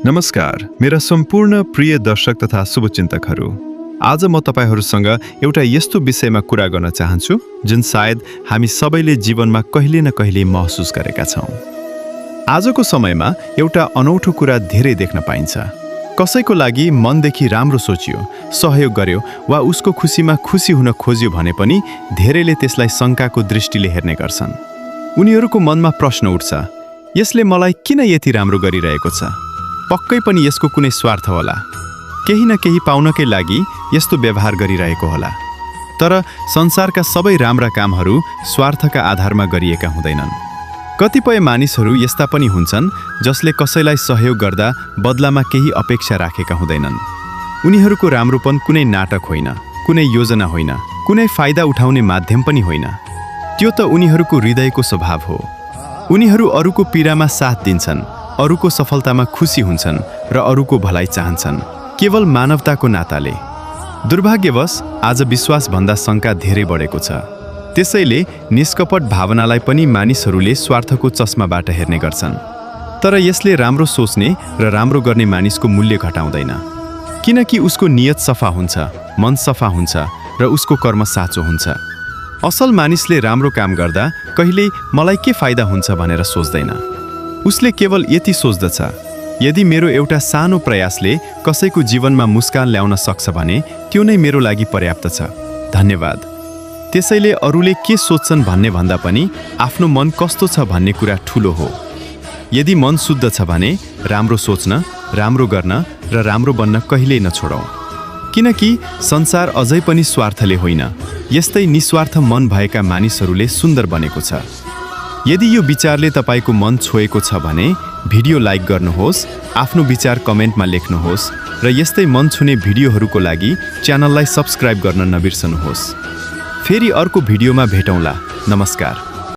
नमस्कार मेरा सम्पूर्ण प्रिय दर्शक तथा शुभचिन्तकहरू। आज म तपाईहरूसँग एउटा यस्तो विषयमा कुरा गर्न चाहन्छु जुन सायद हामी सबैले जीवनमा कहिले न कहिले महसुस गरेका छौँ। आजको समयमा एउटा अनौठो कुरा धेरै देख्न पाइन्छ। कसैको लागि मनदेखि राम्रो सोचियो, सहयोग गर्यो वा उसको खुसीमा खुसी हुन खोज्यो भने पनि धेरैले त्यसलाई शङ्काको दृष्टिले हेर्ने गर्छन्। उनीहरूको मनमा प्रश्न उठ्छ, यसले मलाई किन यति राम्रो गरिरहेको छ? पक्कै पनि यसको कुनै स्वार्थ होला, केही न केही पाउनकै लागि यस्तो व्यवहार गरिरहेको होला। तर संसारका सबै राम्रा कामहरू स्वार्थका आधारमा गरिएका हुँदैनन्। कतिपय मानिसहरू यस्ता पनि हुन्छन् जसले कसैलाई सहयोग गर्दा बदलामा केही अपेक्षा राखेका हुँदैनन्। उनीहरूको राम्रोपन कुनै नाटक होइन, कुनै योजना होइन, कुनै फाइदा उठाउने माध्यम पनि होइन। त्यो त उनीहरूको हृदयको स्वभाव हो। उनीहरू अरूको पीडामा साथ दिन्छन्, अरूको सफलतामा खुसी हुन्छन् र अरूको भलाइ चाहन्छन्, केवल मानवताको नाताले। दुर्भाग्यवश आज विश्वासभन्दा शङ्का धेरै बढेको छ। त्यसैले निष्कपट भावनालाई पनि मानिसहरूले स्वार्थको चस्माबाट हेर्ने गर्छन्। तर यसले राम्रो सोच्ने र राम्रो गर्ने मानिसको मूल्य घटाउँदैन, किनकि उसको नियत सफा हुन्छ, मन सफा हुन्छ र उसको कर्म साँचो हुन्छ। असल मानिसले राम्रो काम गर्दा कहिल्यै मलाई के फाइदा हुन्छ भनेर सोच्दैन। उसले केवल यति सोच्दछ, यदि मेरो एउटा सानो प्रयासले कसैको जीवनमा मुस्कान ल्याउन सक्छ भने त्यो नै मेरो लागि पर्याप्त छ। धन्यवाद। त्यसैले अरूले के सोच्छन् भन्ने भन्दा पनि आफ्नो मन कस्तो छ भन्ने कुरा ठुलो हो। यदि मन शुद्ध छ भने राम्रो सोच्न, राम्रो गर्न र राम्रो बन्न कहिल्यै नछोडौँ, किनकि संसार अझै पनि स्वार्थले होइन, यस्तै निस्वार्थ मन भएका मानिसहरूले सुन्दर बनेको छ। यदि यो विचारले तपाईको मन छोएको छ भने भिडियो लाइक गर्नुहोस्, आफ्नो विचार कमेन्टमा लेख्नुहोस् र यस्तै मन छुने भिडियोहरूको लागि च्यानललाई सब्स्क्राइब गर्न नबिर्सनुहोस्। फेरि अर्को भिडियोमा भेटौँला। नमस्कार।